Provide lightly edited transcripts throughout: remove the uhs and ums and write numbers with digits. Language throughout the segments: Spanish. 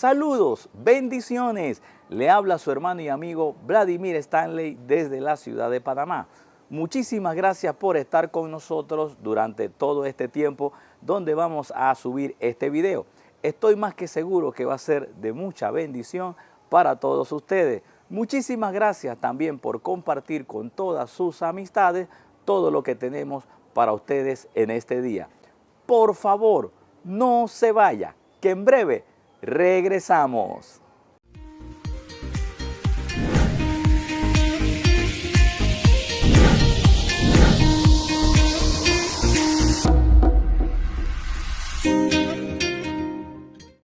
Saludos, bendiciones. Le habla su hermano y amigo Vladimir Stanley desde la ciudad de Panamá. Muchísimas gracias por estar con nosotros durante todo este tiempo donde vamos a subir este video. Estoy más que seguro que va a ser de mucha bendición para todos ustedes. Muchísimas gracias también por compartir con todas sus amistades todo lo que tenemos para ustedes en este día. Por favor, no se vaya, que en breve regresamos.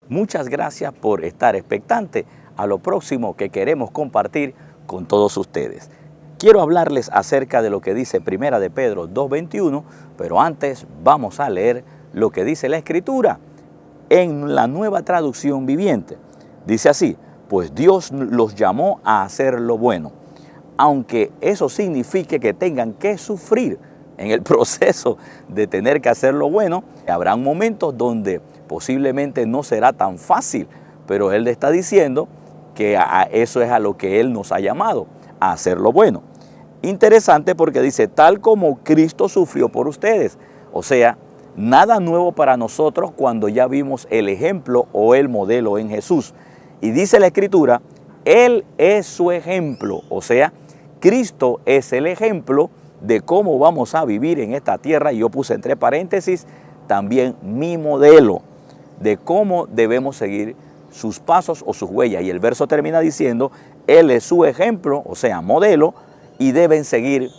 Muchas gracias por estar expectante a lo próximo que queremos compartir con todos ustedes. Quiero hablarles acerca de lo que dice Primera de Pedro 2:21, pero antes vamos a leer lo que dice la Escritura en la Nueva Traducción Viviente. Dice así: pues Dios los llamó a hacer lo bueno, aunque eso signifique que tengan que sufrir en el proceso de tener que hacer lo bueno. Habrán momentos donde posiblemente no será tan fácil, pero Él le está diciendo que eso es a lo que Él nos ha llamado, a hacer lo bueno. Interesante porque dice, tal como Cristo sufrió por ustedes. O sea, nada nuevo para nosotros cuando ya vimos el ejemplo o el modelo en Jesús. Y dice la Escritura, Él es su ejemplo. O sea, Cristo es el ejemplo de cómo vamos a vivir en esta tierra. Y yo puse entre paréntesis también mi modelo de cómo debemos seguir sus pasos o sus huellas. Y el verso termina diciendo, Él es su ejemplo, o sea, modelo, y deben seguir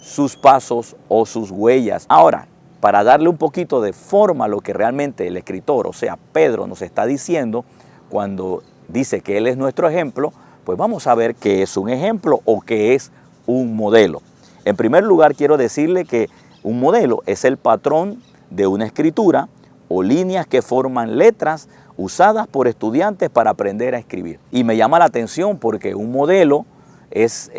sus pasos o sus huellas. Ahora, para darle un poquito de forma a lo que realmente el escritor, o sea, Pedro, nos está diciendo cuando dice que Él es nuestro ejemplo, pues vamos a ver qué es un ejemplo o qué es un modelo. En primer lugar, quiero decirle que un modelo es el patrón de una escritura o líneas que forman letras usadas por estudiantes para aprender a escribir. Y me llama la atención porque un modelo es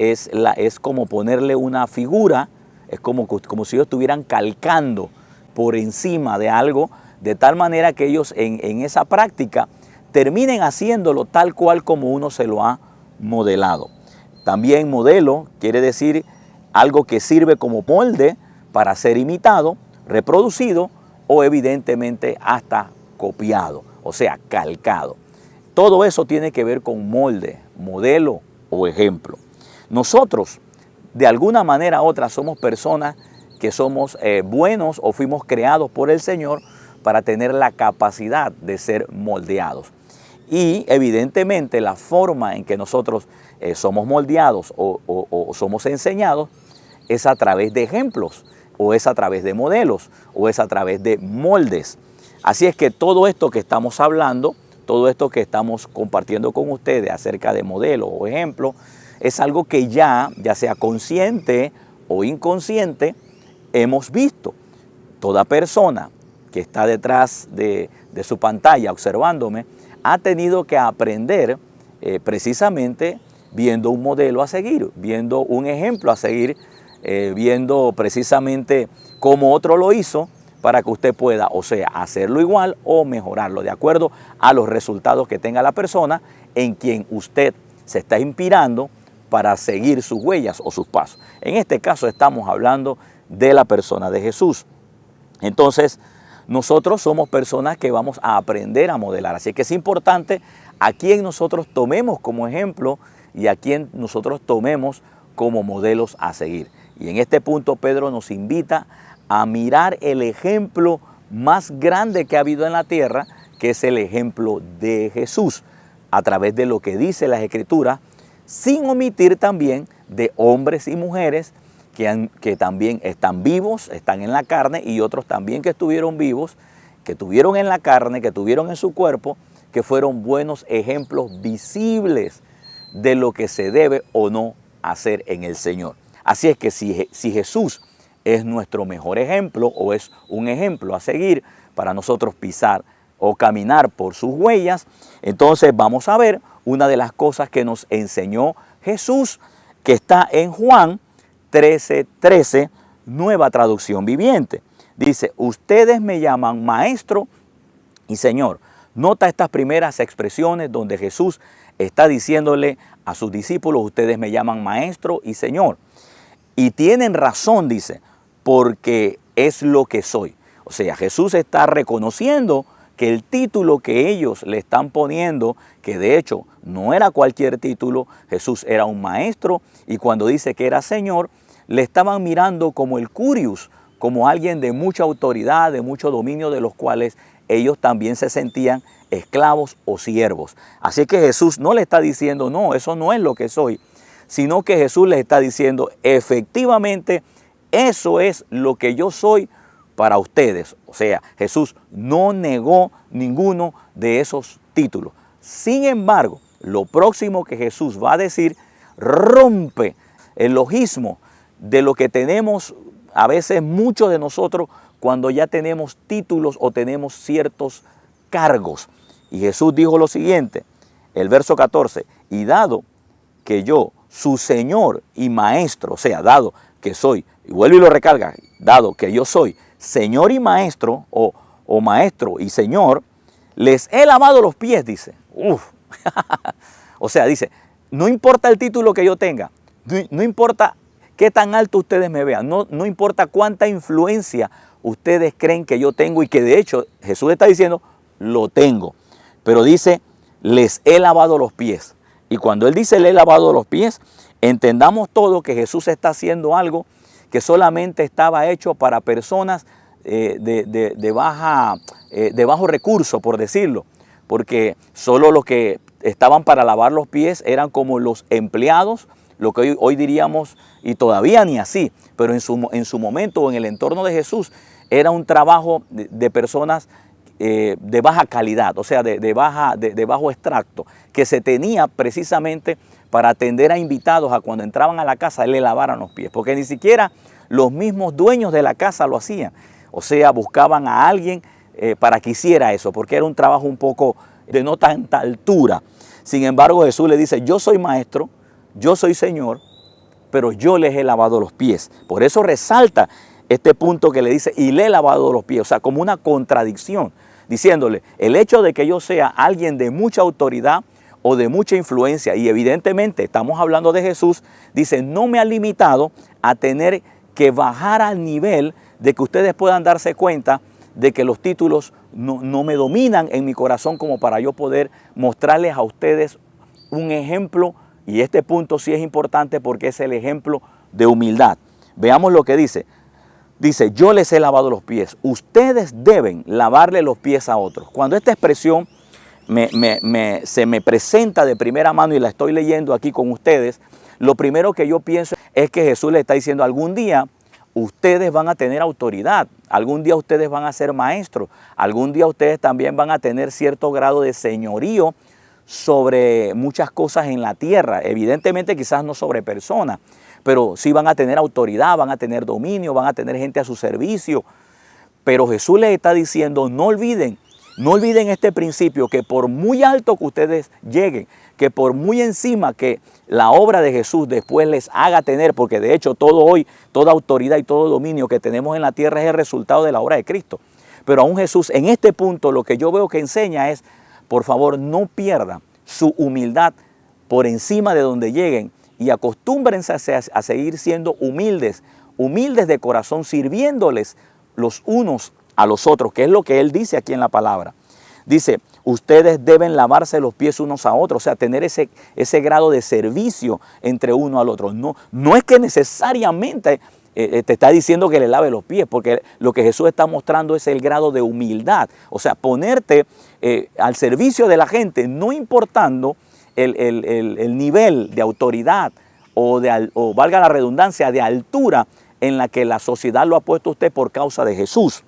como ponerle una figura, es como si ellos estuvieran calcando por encima de algo, de tal manera que ellos en esa práctica terminen haciéndolo tal cual como uno se lo ha modelado. También modelo quiere decir algo que sirve como molde para ser imitado, reproducido o evidentemente hasta copiado, o sea, calcado. Todo eso tiene que ver con molde, modelo o ejemplo. Nosotros, de alguna manera u otra, somos personas que somos buenos o fuimos creados por el Señor para tener la capacidad de ser moldeados. Y evidentemente la forma en que nosotros somos moldeados o somos enseñados es a través de ejemplos, o es a través de modelos, o es a través de moldes. Así es que todo esto que estamos hablando, todo esto que estamos compartiendo con ustedes acerca de modelos o ejemplos, es algo que ya sea consciente o inconsciente, hemos visto. Toda persona que está detrás de su pantalla observándome ha tenido que aprender precisamente viendo un modelo a seguir, viendo un ejemplo a seguir, viendo precisamente cómo otro lo hizo para que usted pueda, o sea, hacerlo igual o mejorarlo de acuerdo a los resultados que tenga la persona en quien usted se está inspirando para seguir sus huellas o sus pasos. En este caso estamos hablando de la persona de Jesús. Entonces, nosotros somos personas que vamos a aprender a modelar. Así que es importante a quien nosotros tomemos como ejemplo y a quien nosotros tomemos como modelos a seguir. Y en este punto Pedro nos invita a mirar el ejemplo más grande que ha habido en la tierra, que es el ejemplo de Jesús, a través de lo que dice las Escrituras, sin omitir también de hombres y mujeres que también están vivos, están en la carne, y otros también que estuvieron vivos, que tuvieron en la carne, que tuvieron en su cuerpo, que fueron buenos ejemplos visibles de lo que se debe o no hacer en el Señor. Así es que si Jesús es nuestro mejor ejemplo o es un ejemplo a seguir para nosotros pisar o caminar por sus huellas, entonces vamos a ver una de las cosas que nos enseñó Jesús, que está en Juan 13:13, Nueva Traducción Viviente. Dice, ustedes me llaman maestro y Señor, Nota estas primeras expresiones donde Jesús está diciéndole a sus discípulos, ustedes me llaman maestro y señor. Y tienen razón, dice, porque es lo que soy. O sea, Jesús está reconociendo que el título que ellos le están poniendo, que de hecho no era cualquier título, Jesús era un maestro, y cuando dice que era señor, le estaban mirando como el curious, como alguien de mucha autoridad, de mucho dominio, de los cuales ellos también se sentían esclavos o siervos. Así que Jesús no le está diciendo, no, eso no es lo que soy, sino que Jesús les está diciendo, efectivamente, eso es lo que yo soy para ustedes. O sea, Jesús no negó ninguno de esos títulos. Sin embargo, lo próximo que Jesús va a decir rompe el logismo de lo que tenemos a veces muchos de nosotros cuando ya tenemos títulos o tenemos ciertos cargos. Y Jesús dijo lo siguiente, el verso 14, y dado que yo, su Señor y Maestro, o sea, dado que soy, y vuelve y lo recalca, dado que yo soy Señor y Maestro, o Maestro y Señor, les he lavado los pies, dice. O sea, dice, no importa el título que yo tenga, no importa qué tan alto ustedes me vean, no importa cuánta influencia ustedes creen que yo tengo, y que de hecho Jesús está diciendo, lo tengo. Pero dice, les he lavado los pies. Y cuando Él dice, le he lavado los pies, entendamos todo que Jesús está haciendo algo que solamente estaba hecho para personas de bajo recurso, por decirlo. Porque solo los que estaban para lavar los pies eran como los empleados, lo que hoy diríamos, y todavía ni así, pero en su momento o en el entorno de Jesús, era un trabajo de personas de baja calidad, o sea, de bajo extracto, que se tenía precisamente para atender a invitados, a cuando entraban a la casa, le lavaran los pies, porque ni siquiera los mismos dueños de la casa lo hacían. O sea, buscaban a alguien para que hiciera eso, porque era un trabajo un poco de no tanta altura. Sin embargo, Jesús le dice, yo soy maestro, yo soy Señor, pero yo les he lavado los pies. Por eso resalta este punto que le dice, y le he lavado los pies, o sea, como una contradicción, diciéndole, el hecho de que yo sea alguien de mucha autoridad o de mucha influencia, y evidentemente estamos hablando de Jesús, dice, no me ha limitado a tener que bajar al nivel de que ustedes puedan darse cuenta de que los títulos no me dominan en mi corazón como para yo poder mostrarles a ustedes un ejemplo, y este punto sí es importante porque es el ejemplo de humildad. Veamos lo que dice. Dice, yo les he lavado los pies, ustedes deben lavarle los pies a otros. Cuando esta expresión se me presenta de primera mano y la estoy leyendo aquí con ustedes, lo primero que yo pienso es que Jesús le está diciendo, algún día ustedes van a tener autoridad, algún día ustedes van a ser maestros, algún día ustedes también van a tener cierto grado de señorío sobre muchas cosas en la tierra, evidentemente quizás no sobre personas, pero sí van a tener autoridad, van a tener dominio, van a tener gente a su servicio. Pero Jesús les está diciendo, no olviden este principio, que por muy alto que ustedes lleguen, que por muy encima que la obra de Jesús después les haga tener, porque de hecho todo hoy, toda autoridad y todo dominio que tenemos en la tierra es el resultado de la obra de Cristo. Pero aún Jesús en este punto lo que yo veo que enseña es, por favor, no pierdan su humildad por encima de donde lleguen y acostúmbrense a seguir siendo humildes de corazón, sirviéndoles los unos a los otros, que es lo que Él dice aquí en la palabra. Dice, ustedes deben lavarse los pies unos a otros, o sea, tener ese grado de servicio entre uno al otro. No es que necesariamente te está diciendo que le lave los pies, porque lo que Jesús está mostrando es el grado de humildad. O sea, ponerte al servicio de la gente, no importando el nivel de autoridad o valga la redundancia, de altura en la que la sociedad lo ha puesto a usted por causa de Jesús.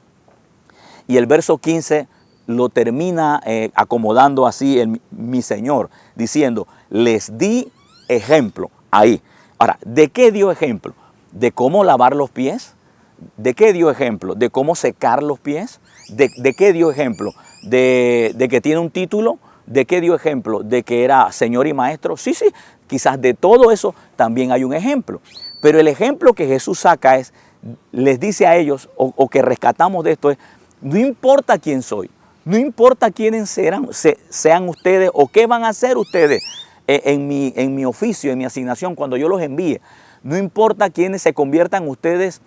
Y el verso 15 lo termina acomodando así mi Señor, diciendo, les di ejemplo ahí. Ahora, ¿de qué dio ejemplo? ¿De cómo lavar los pies? ¿De qué dio ejemplo? ¿De cómo secar los pies? ¿De qué dio ejemplo? ¿De que tiene un título? ¿De qué dio ejemplo? ¿De que era Señor y Maestro? Sí, quizás de todo eso también hay un ejemplo. Pero el ejemplo que Jesús saca les dice a ellos, o que rescatamos de esto es, no importa quién soy, No importa quiénes sean ustedes o qué van a hacer ustedes en mi oficio, en mi asignación, cuando yo los envíe. No importa quiénes se conviertan ustedes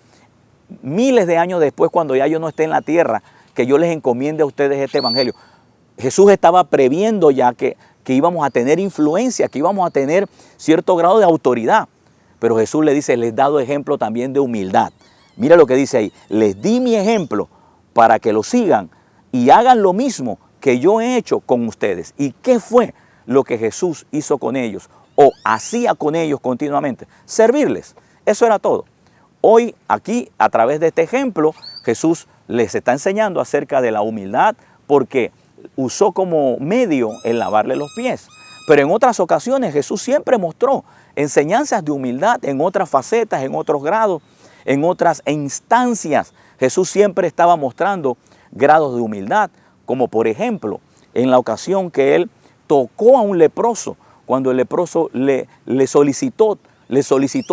miles de años después, cuando ya yo no esté en la tierra, que yo les encomiende a ustedes este evangelio. Jesús estaba previendo ya que íbamos a tener influencia, que íbamos a tener cierto grado de autoridad. Pero Jesús le dice, les he dado ejemplo también de humildad. Mira lo que dice ahí, les di mi ejemplo para que lo sigan y hagan lo mismo que yo he hecho con ustedes. ¿Y qué fue lo que Jesús hizo con ellos o hacía con ellos continuamente? Servirles. Eso era todo. Hoy aquí, a través de este ejemplo, Jesús les está enseñando acerca de la humildad porque usó como medio el lavarle los pies. Pero en otras ocasiones Jesús siempre mostró enseñanzas de humildad en otras facetas, en otros grados, en otras instancias. Jesús siempre estaba mostrando grados de humildad, como por ejemplo en la ocasión que él tocó a un leproso, cuando el leproso le solicitó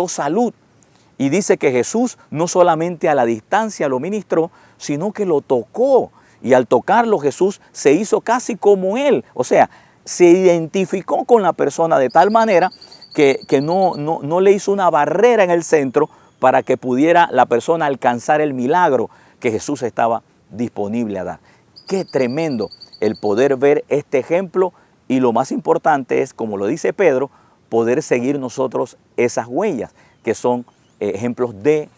salud. Y dice que Jesús no solamente a la distancia lo ministró, sino que lo tocó. Y al tocarlo Jesús se hizo casi como él. O sea, se identificó con la persona de tal manera que no le hizo una barrera en el centro para que pudiera la persona alcanzar el milagro que Jesús estaba disponible a dar. Qué tremendo el poder ver este ejemplo, y lo más importante es, como lo dice Pedro, poder seguir nosotros esas huellas que son ejemplos de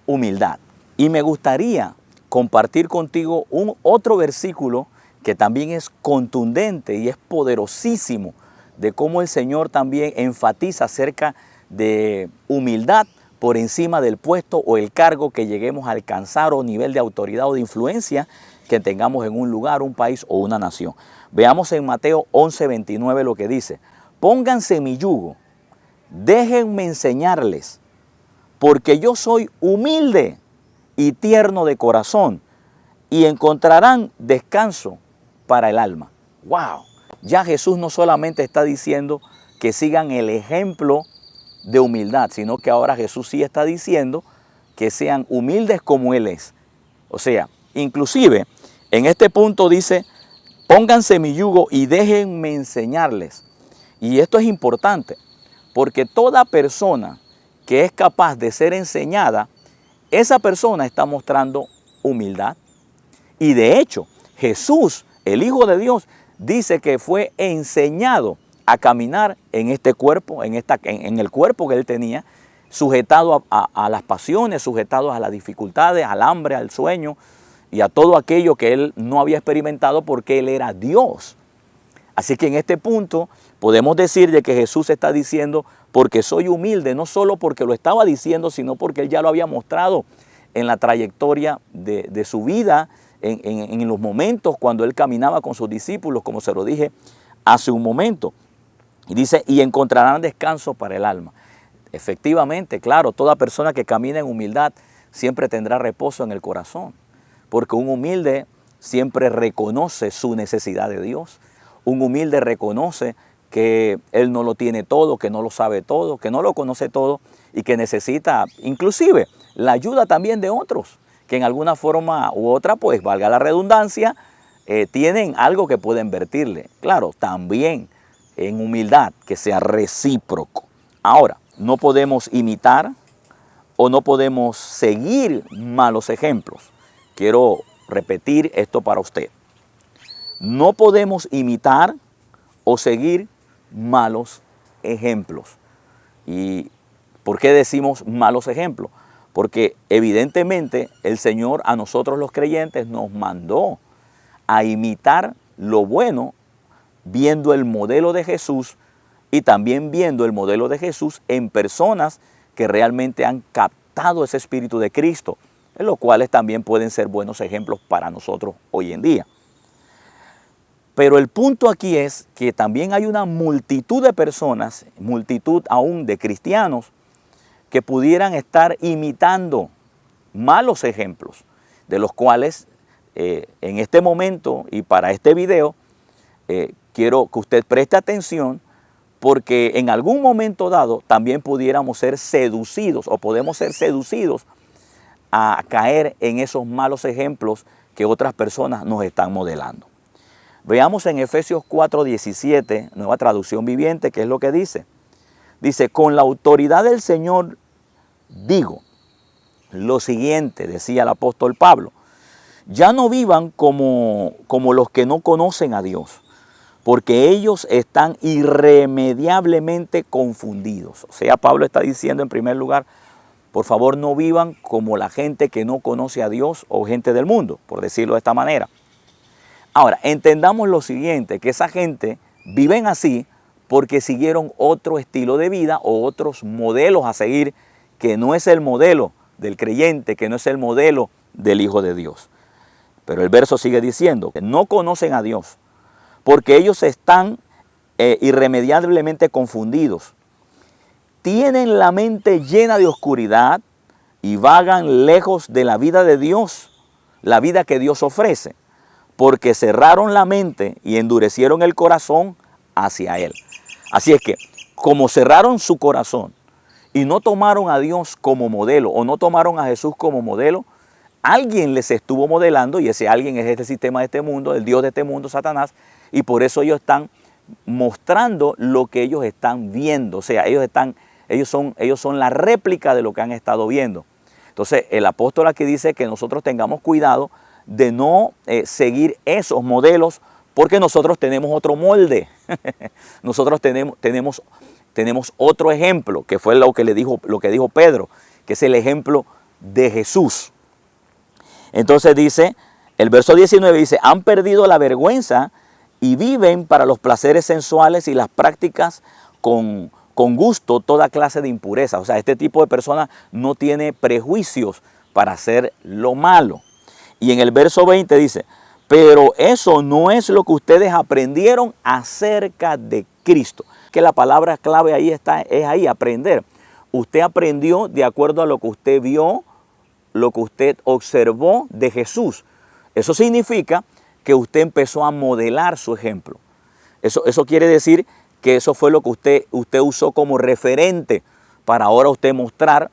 humildad. Y me gustaría compartir contigo otro versículo que también es contundente y es poderosísimo, de cómo el Señor también enfatiza acerca de humildad por encima del puesto o el cargo que lleguemos a alcanzar o nivel de autoridad o de influencia que tengamos en un lugar, un país o una nación. Veamos en Mateo 11:29 lo que dice: pónganse mi yugo, déjenme enseñarles, porque yo soy humilde y tierno de corazón, y encontrarán descanso para el alma. ¡Wow! Ya Jesús no solamente está diciendo que sigan el ejemplo de humildad, sino que ahora Jesús sí está diciendo que sean humildes como Él es. O sea, inclusive en este punto dice, pónganse mi yugo y déjenme enseñarles. Y esto es importante, porque toda persona que es capaz de ser enseñada, esa persona está mostrando humildad. Y de hecho, Jesús, el Hijo de Dios, dice que fue enseñado a caminar en este cuerpo, en el cuerpo que él tenía, sujetado a las pasiones, sujetado a las dificultades, al hambre, al sueño y a todo aquello que él no había experimentado porque él era Dios. Así que en este punto podemos decir de que Jesús está diciendo, porque soy humilde, no solo porque lo estaba diciendo, sino porque él ya lo había mostrado en la trayectoria de su vida, en los momentos cuando él caminaba con sus discípulos, como se lo dije hace un momento. Y dice, y encontrarán descanso para el alma. Efectivamente, claro, toda persona que camina en humildad siempre tendrá reposo en el corazón, porque un humilde siempre reconoce su necesidad de Dios. Un humilde reconoce que él no lo tiene todo, que no lo sabe todo, que no lo conoce todo y que necesita inclusive la ayuda también de otros, que en alguna forma u otra, pues valga la redundancia, tienen algo que pueden vertirle. Claro, también en humildad, que sea recíproco. Ahora, no podemos imitar o no podemos seguir malos ejemplos. Quiero repetir esto para usted. No podemos imitar o seguir malos ejemplos. ¿Y por qué decimos malos ejemplos? Porque evidentemente el Señor a nosotros los creyentes nos mandó a imitar lo bueno, viendo el modelo de Jesús y también viendo el modelo de Jesús en personas que realmente han captado ese espíritu de Cristo, en los cuales también pueden ser buenos ejemplos para nosotros hoy en día. Pero el punto aquí es que también hay una multitud de personas, multitud aún de cristianos, que pudieran estar imitando malos ejemplos, de los cuales en este momento y para este video quiero que usted preste atención, porque en algún momento dado también pudiéramos ser seducidos o podemos ser seducidos a caer en esos malos ejemplos que otras personas nos están modelando. Veamos en Efesios 4:17, nueva traducción viviente, ¿qué es lo que dice? Dice, con la autoridad del Señor digo lo siguiente, decía el apóstol Pablo, ya no vivan como los que no conocen a Dios, porque ellos están irremediablemente confundidos. O sea, Pablo está diciendo en primer lugar, por favor no vivan como la gente que no conoce a Dios o gente del mundo, por decirlo de esta manera. Ahora, entendamos lo siguiente, que esa gente viven así porque siguieron otro estilo de vida o otros modelos a seguir, que no es el modelo del creyente, que no es el modelo del Hijo de Dios. Pero el verso sigue diciendo que no conocen a Dios, porque ellos están irremediablemente confundidos. Tienen la mente llena de oscuridad y vagan lejos de la vida de Dios, la vida que Dios ofrece, porque cerraron la mente y endurecieron el corazón hacia Él. Así es que, como cerraron su corazón y no tomaron a Dios como modelo o no tomaron a Jesús como modelo, alguien les estuvo modelando y ese alguien es este sistema de este mundo, el Dios de este mundo, Satanás, y por eso ellos están mostrando lo que ellos están viendo. O sea, ellos son la réplica de lo que han estado viendo. Entonces, el apóstol aquí dice que nosotros tengamos cuidado de no seguir esos modelos, porque nosotros tenemos otro molde. Nosotros tenemos otro ejemplo, que fue lo que dijo Pedro, que es el ejemplo de Jesús. Entonces dice, el verso 19 dice, han perdido la vergüenza y viven para los placeres sensuales y las prácticas con gusto toda clase de impureza. O sea, este tipo de personas no tiene prejuicios para hacer lo malo. Y en el verso 20 dice, pero eso no es lo que ustedes aprendieron acerca de Cristo. Que la palabra clave ahí es ahí, aprender. Usted aprendió de acuerdo a lo que usted vio, lo que usted observó de Jesús. Eso significa que usted empezó a modelar su ejemplo. Eso quiere decir que eso fue lo que usted usó como referente para ahora usted mostrar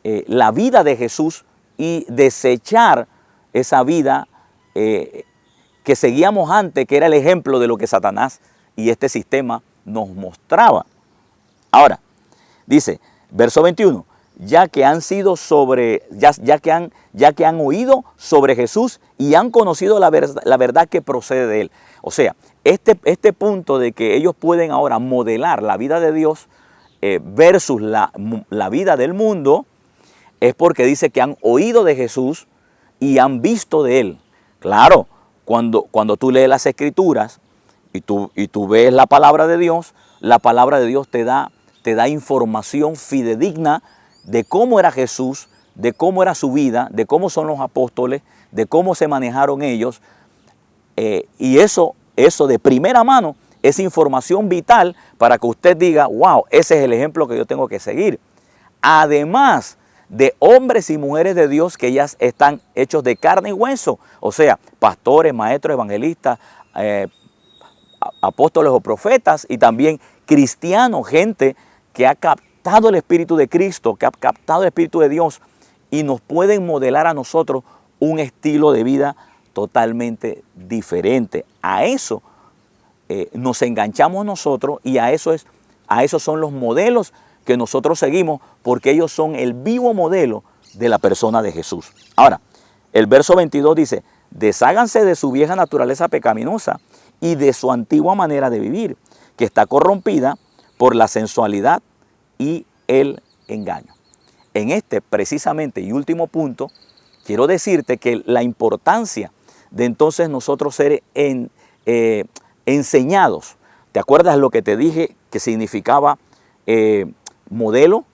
la vida de Jesús y desechar esa vida que seguíamos antes, que era el ejemplo de lo que Satanás y este sistema nos mostraba. Ahora, dice, verso 21, ya que han oído sobre Jesús y han conocido la verdad que procede de Él. O sea, este punto de que ellos pueden ahora modelar la vida de Dios versus la vida del mundo, es porque dice que han oído de Jesús y han visto de Él. Claro, cuando tú lees las Escrituras y tú ves la palabra de Dios te da información fidedigna de cómo era Jesús, de cómo era su vida, de cómo son los apóstoles, de cómo se manejaron ellos. Y eso de primera mano es información vital para que usted diga, wow, ese es el ejemplo que yo tengo que seguir. Además de hombres y mujeres de Dios que ya están hechos de carne y hueso, o sea, pastores, maestros, evangelistas, apóstoles o profetas, y también cristianos, gente que ha captado el Espíritu de Cristo, que ha captado el Espíritu de Dios y nos pueden modelar a nosotros un estilo de vida totalmente diferente. A eso nos enganchamos nosotros y a esos son los modelos que nosotros seguimos, porque ellos son el vivo modelo de la persona de Jesús. Ahora, el verso 22 dice, desháganse de su vieja naturaleza pecaminosa y de su antigua manera de vivir, que está corrompida por la sensualidad y el engaño. En este precisamente y último punto, quiero decirte que la importancia de entonces nosotros ser enseñados. ¿Te acuerdas lo que te dije que significaba modelo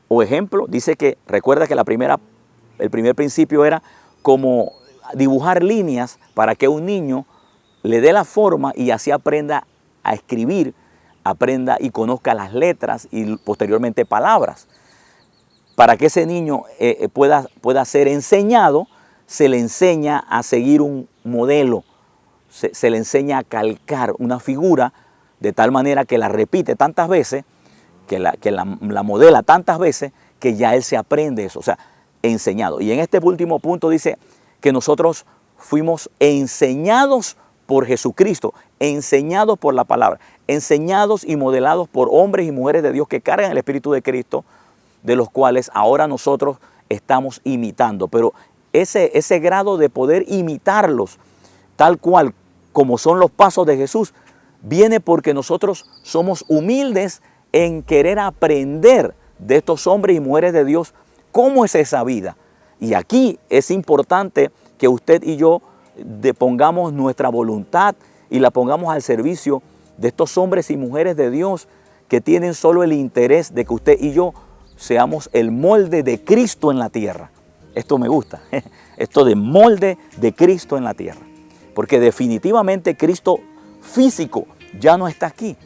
o ejemplo? Dice que, recuerda que el primer principio era como dibujar líneas para que un niño le dé la forma y así aprenda a escribir, aprenda y conozca las letras y posteriormente palabras. Para que ese niño pueda ser enseñado, se le enseña a seguir un modelo, se le enseña a calcar una figura de tal manera que la repite tantas veces, que la modela tantas veces, que ya él se aprende eso, o sea, enseñado. Y en este último punto dice que nosotros fuimos enseñados por Jesucristo, enseñados por la palabra, enseñados y modelados por hombres y mujeres de Dios que cargan el Espíritu de Cristo, de los cuales ahora nosotros estamos imitando. Pero ese grado de poder imitarlos, tal cual como son los pasos de Jesús, viene porque nosotros somos humildes en querer aprender de estos hombres y mujeres de Dios cómo es esa vida. Y aquí es importante que usted y yo pongamos nuestra voluntad y la pongamos al servicio de estos hombres y mujeres de Dios que tienen solo el interés de que usted y yo seamos el molde de Cristo en la tierra. Esto me gusta, esto de molde de Cristo en la tierra. Porque definitivamente Cristo físico ya no está aquí,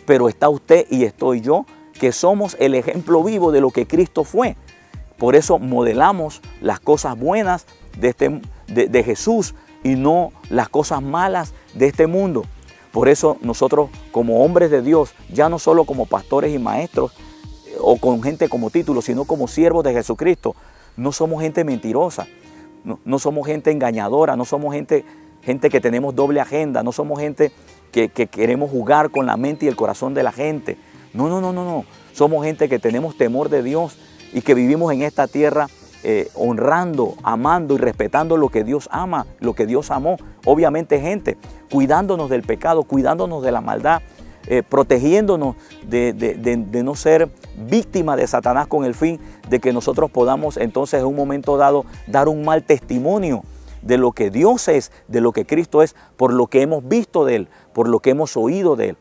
pero está usted y estoy yo, que somos el ejemplo vivo de lo que Cristo fue. Por eso modelamos las cosas buenas de Jesús y no las cosas malas de este mundo. Por eso nosotros como hombres de Dios, ya no solo como pastores y maestros o con gente como título, sino como siervos de Jesucristo, no somos gente mentirosa, no somos gente engañadora, no somos gente que tenemos doble agenda, no somos gente que queremos jugar con la mente y el corazón de la gente. No. Somos gente que tenemos temor de Dios y que vivimos en esta tierra honrando, amando y respetando lo que Dios ama, lo que Dios amó. Obviamente gente, cuidándonos del pecado, cuidándonos de la maldad, protegiéndonos de no ser víctimas de Satanás con el fin de que nosotros podamos entonces en un momento dado dar un mal testimonio de lo que Dios es, de lo que Cristo es, por lo que hemos visto de Él, por lo que hemos oído de Él.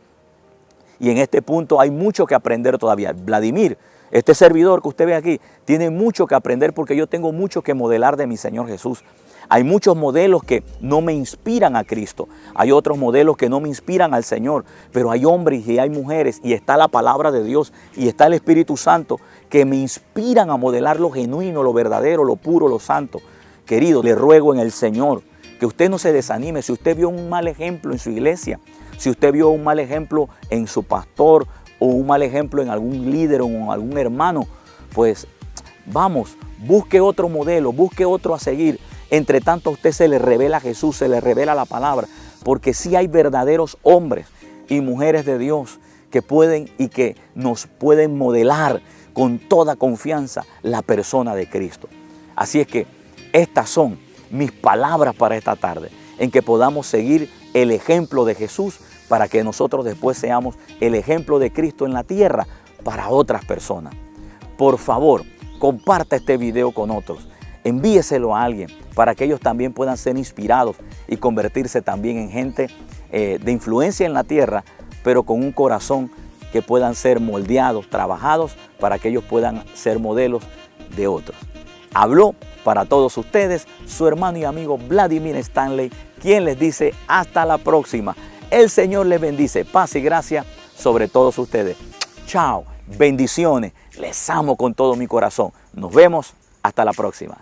Y en este punto hay mucho que aprender todavía. Vladimir, este servidor que usted ve aquí, tiene mucho que aprender porque yo tengo mucho que modelar de mi Señor Jesús. Hay muchos modelos que no me inspiran a Cristo. Hay otros modelos que no me inspiran al Señor. Pero hay hombres y hay mujeres y está la palabra de Dios y está el Espíritu Santo que me inspiran a modelar lo genuino, lo verdadero, lo puro, lo santo. Querido, le ruego en el Señor que usted no se desanime. Si usted vio un mal ejemplo en su iglesia, si usted vio un mal ejemplo en su pastor o un mal ejemplo en algún líder o en algún hermano, pues vamos, busque otro modelo, busque otro a seguir. Entre tanto a usted se le revela Jesús, se le revela la palabra, porque sí hay verdaderos hombres y mujeres de Dios que pueden y que nos pueden modelar con toda confianza la persona de Cristo. Así es que estas son mis palabras para esta tarde, en que podamos seguir el ejemplo de Jesús para que nosotros después seamos el ejemplo de Cristo en la tierra para otras personas. Por favor, comparta este video con otros, envíeselo a alguien para que ellos también puedan ser inspirados y convertirse también en gente de influencia en la tierra, pero con un corazón que puedan ser moldeados, trabajados, para que ellos puedan ser modelos de otros. Habló para todos ustedes su hermano y amigo Vladimir Stanley, quien les dice hasta la próxima. El Señor les bendice, paz y gracia sobre todos ustedes. Chao, bendiciones, les amo con todo mi corazón. Nos vemos hasta la próxima.